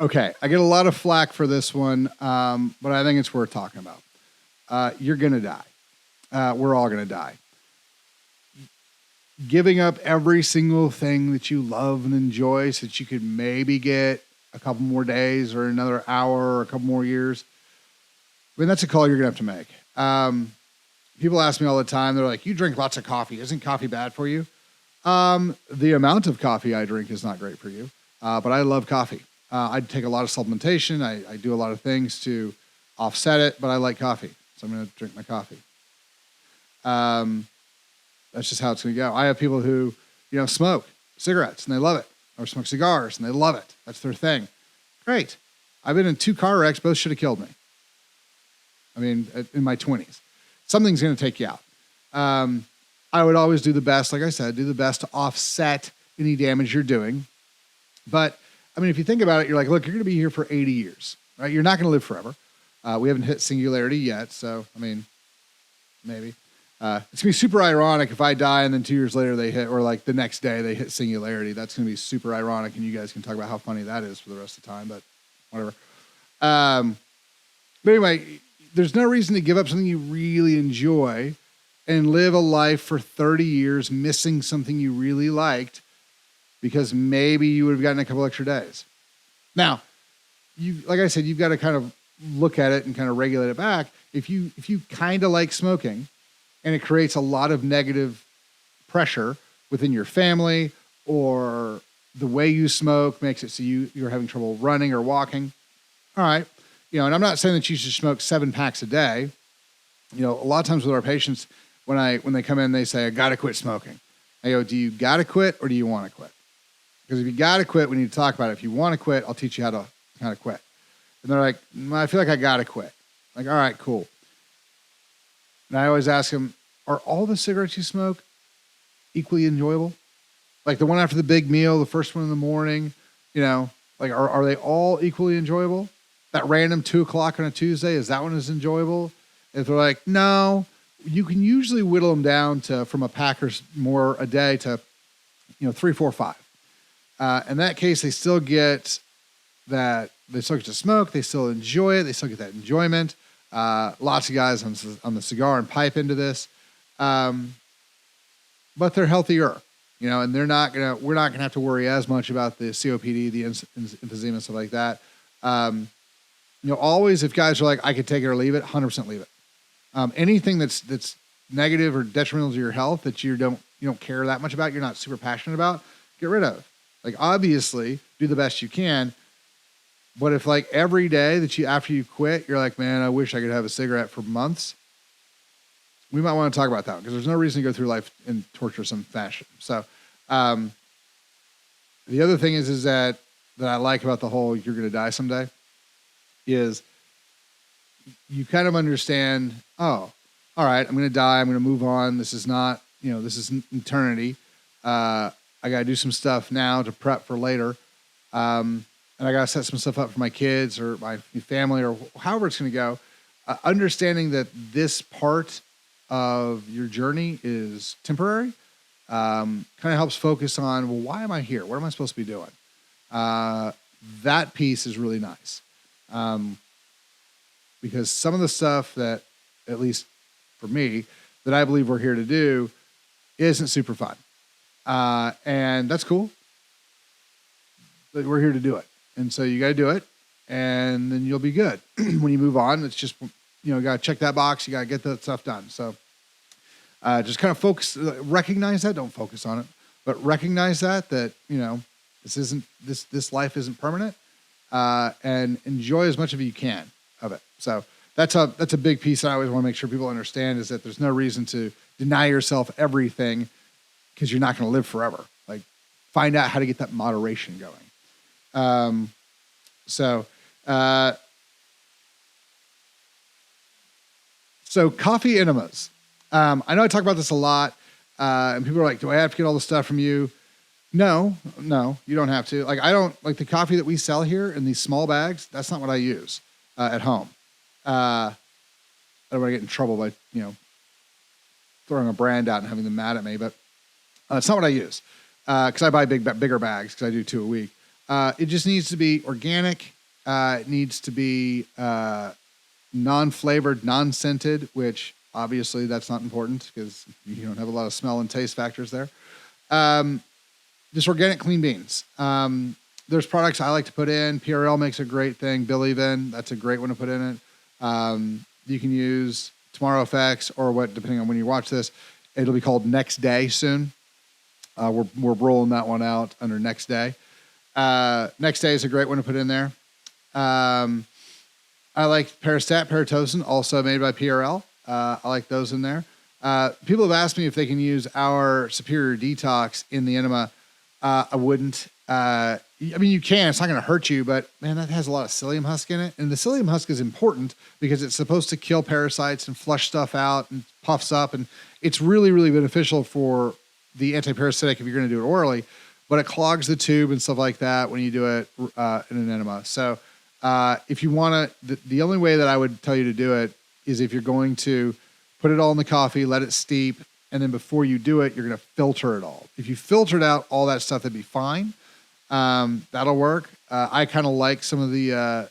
Okay, I get a lot of flack for this one, but I think it's worth talking about. You're going to die. We're all going to die. Giving up every single thing that you love and enjoy so that you could maybe get a couple more days or another hour or a couple more years. I mean, that's a call you're going to have to make. People ask me all the time, they're like, you drink lots of coffee. Isn't coffee bad for you? The amount of coffee I drink is not great for you, but I love coffee. I take a lot of supplementation. I do a lot of things to offset it, but I like coffee. So I'm going to drink my coffee. That's just how it's going to go. I have people who, smoke cigarettes and they love it, or smoke cigars and they love it. That's their thing. Great. I've been in 2 car wrecks. Both should have killed me. I mean, in my 20s. Something's going to take you out. I would always do the best, like I said, do the best to offset any damage you're doing. But, I mean, if you think about it, you're like, look, you're going to be here for 80 years, right? You're not going to live forever. We haven't hit singularity yet. So, I mean, maybe. It's going to be super ironic if I die and then 2 years later they hit, or like the next day they hit singularity. That's going to be super ironic. And you guys can talk about how funny that is for the rest of the time, but whatever. But anyway, there's no reason to give up something you really enjoy and live a life for 30 years missing something you really liked because maybe you would have gotten a couple extra days. Now, like I said, you've got to kind of look at it and kind of regulate it back. If you kind of like smoking and it creates a lot of negative pressure within your family, or the way you smoke makes it so you're having trouble running or walking, all right. And I'm not saying that you should smoke 7 packs a day. A lot of times with our patients, when they come in, they say, I got to quit smoking. I go, do you got to quit or do you want to quit? Because if you got to quit, we need to talk about it. If you want to quit, I'll teach you how to quit. And they're like, I feel like I got to quit. Like, all right, cool. And I always ask them, are all the cigarettes you smoke equally enjoyable? Like the one after the big meal, the first one in the morning, like are they all equally enjoyable? That random 2:00 on a Tuesday, is that one as enjoyable? If they're like, no, you can usually whittle them down to from a pack or more a day to, 3, 4, 5. In that case, they still get that. They still get to smoke. They still enjoy it. They still get that enjoyment. Lots of guys on the cigar and pipe into this, but they're healthier, and we're not gonna have to worry as much about the COPD, the emphysema, stuff like that. Always if guys are like, I could take it or leave it, 100% leave it. Anything that's negative or detrimental to your health that you don't care that much about, you're not super passionate about, get rid of. Like, obviously, do the best you can. But if like every day after you quit, you're like, man, I wish I could have a cigarette for months, we might want to talk about that, because there's no reason to go through life in torturesome fashion. So the other thing is that I like about the whole you're going to die someday is you kind of understand, oh, all right, I'm going to die. I'm going to move on. This is not, this is eternity. I got to do some stuff now to prep for later. And I got to set some stuff up for my kids or my family or however it's going to go. Understanding that this part of your journey is temporary kind of helps focus on, well, why am I here? What am I supposed to be doing? That piece is really nice. Because some of the stuff that, at least for me, that I believe we're here to do isn't super fun. And that's cool. But we're here to do it. And so you got to do it, and then you'll be good. When you move on, it's just, you got to check that box. You got to get that stuff done. So just kind of focus, recognize that. Don't focus on it, but recognize that this life isn't permanent, and enjoy as much of it you can of it. So that's a big piece I always want to make sure people understand, is that there's no reason to deny yourself everything because you're not going to live forever. Like, find out how to get that moderation going. So coffee enemas. I know I talk about this a lot, and people are like, do I have to get all the stuff from you? No, you don't have to. Like, I don't like the coffee that we sell here in these small bags. That's not what I use at home. I don't want to get in trouble by, throwing a brand out and having them mad at me, but it's not what I use. Cause I buy bigger bags, cause I do 2 a week. It just needs to be organic. It needs to be non-flavored, non-scented, which obviously that's not important because you don't have a lot of smell and taste factors there. Just organic, clean beans. There's products I like to put in. PRL makes a great thing. Billy Vin, that's a great one to put in it. You can use Tomorrow Effects or what, depending on when you watch this, it'll be called Next Day soon. We're rolling that one out under Next Day. Next Day is a great one to put in there. I like Peristat, Paratocin, also made by PRL. I like those in there. People have asked me if they can use our Superior Detox in the enema. I wouldn't. I mean, you can. It's not going to hurt you, but man, that has a lot of psyllium husk in it. And the psyllium husk is important because it's supposed to kill parasites and flush stuff out and puffs up. And it's really, really beneficial for the antiparasitic if you're going to do it orally. But it clogs the tube and stuff like that when you do it in an enema. So if you want to, the only way that I would tell you to do it is if you're going to put it all in the coffee, let it steep, and then before you do it, you're going to filter it all. If you filtered out all that stuff, that'd be fine. That'll work. I kind of like some of the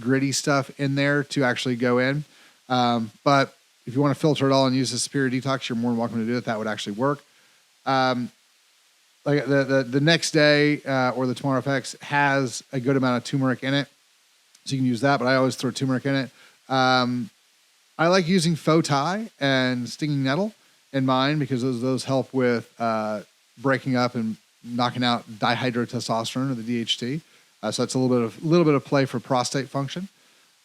gritty stuff in there to actually go in. But if you want to filter it all and use the Superior Detox, you're more than welcome to do it. That would actually work. Like the Next Day or the Tomorrow Effects has a good amount of turmeric in it, so you can use that. But I always throw turmeric in it. I like using faux tie and stinging nettle in mine because those help with breaking up and knocking out dihydrotestosterone or the DHT. So that's a little bit of play for prostate function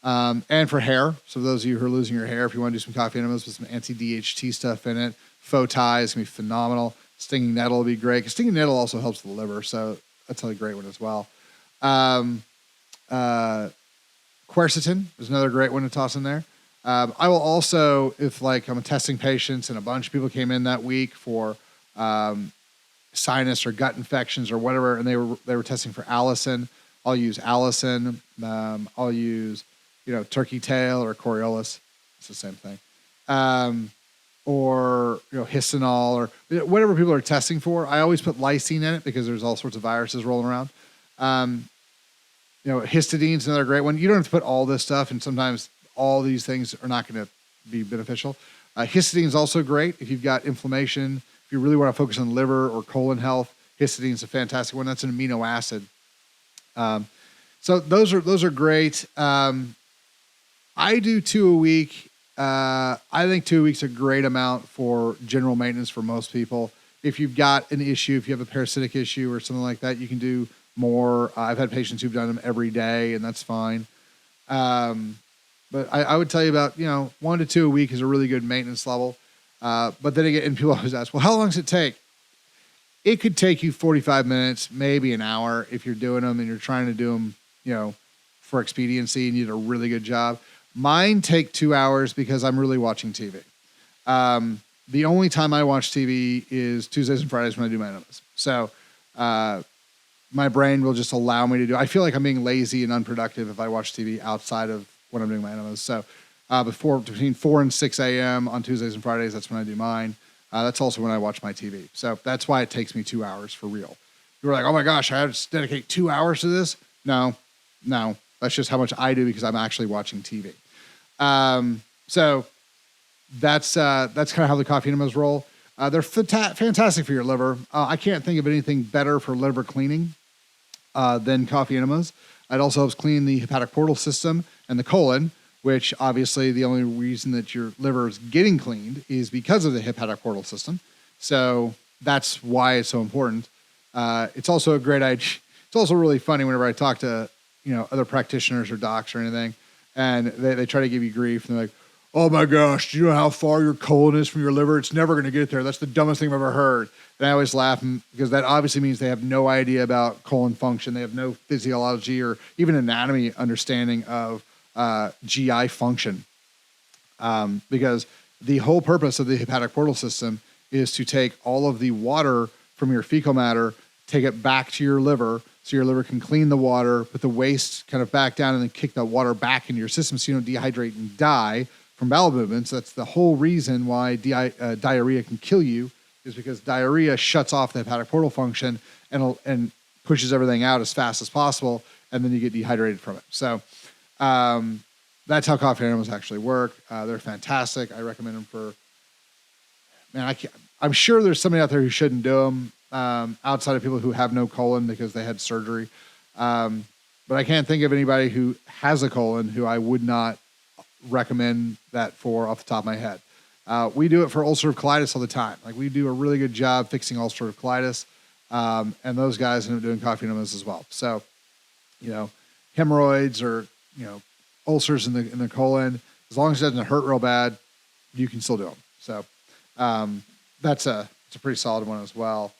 and for hair. So those of you who are losing your hair, if you want to do some coffee enemas with some anti-DHT stuff in it, faux tie is gonna be phenomenal. Stinging nettle will be great because stinging nettle also helps the liver, so that's a great one as well. Quercetin is another great one to toss in there. I will also, if like I'm testing patients and a bunch of people came in that week for sinus or gut infections or whatever, and they were testing for allicin, I'll use allicin. I'll use turkey tail or Coriolis. It's the same thing. Or Histamol or whatever people are testing for. I always put lysine in it because there's all sorts of viruses rolling around. Histidine is another great one. You don't have to put all this stuff, and sometimes all these things are not going to be beneficial. Histidine is also great if you've got inflammation. If you really want to focus on liver or colon health, histidine is a fantastic one. That's an amino acid. So those are great. I do 2 a week. I think 2 weeks is a great amount for general maintenance for most people. If you've got an issue, if you have a parasitic issue or something like that, you can do more. I've had patients who've done them every day, and that's fine. But I would tell you about 1 to 2 a week is a really good maintenance level. But then again, and people always ask, well, how long does it take? It could take you 45 minutes, maybe an hour if you're doing them and you're trying to do them, for expediency and you did a really good job. Mine take 2 hours because I'm really watching TV. The only time I watch TV is Tuesdays and Fridays when I do my enemas. So my brain will just allow me to do. I feel like I'm being lazy and unproductive if I watch TV outside of when I'm doing my enemas. So between 4 and 6 a.m. on Tuesdays and Fridays, that's when I do mine. That's also when I watch my TV. So that's why it takes me 2 hours for real. You were like, oh my gosh, I have to dedicate 2 hours to this? No. That's just how much I do because I'm actually watching TV. So that's kind of how the coffee enemas roll. They're fantastic for your liver. I can't think of anything better for liver cleaning than coffee enemas. It also helps clean the hepatic portal system and the colon, which obviously the only reason that your liver is getting cleaned is because of the hepatic portal system. So that's why it's so important. It's also a great idea. It's also really funny whenever I talk to, other practitioners or docs or anything, and they try to give you grief. And they're like, oh my gosh, do you know how far your colon is from your liver? It's never going to get there. That's the dumbest thing I've ever heard. And I always laugh because that obviously means they have no idea about colon function. They have no physiology or even anatomy understanding of GI function. Because the whole purpose of the hepatic portal system is to take all of the water from your fecal matter, take it back to your liver so your liver can clean the water, put the waste kind of back down, and then kick that water back into your system so you don't dehydrate and die from bowel movements. That's the whole reason why diarrhea can kill you, is because diarrhea shuts off the hepatic portal function and pushes everything out as fast as possible, and then you get dehydrated from it. So that's how coffee enemas actually work. They're fantastic. I recommend them for, man, I'm sure there's somebody out there who shouldn't do them outside of people who have no colon because they had surgery. But I can't think of anybody who has a colon who I would not recommend that for off the top of my head. We do it for ulcerative colitis all the time. Like, we do a really good job fixing ulcerative colitis. And those guys end up doing coffee enemas as well. So, hemorrhoids or, ulcers in the colon, as long as it doesn't hurt real bad, you can still do them. So, it's a pretty solid one as well.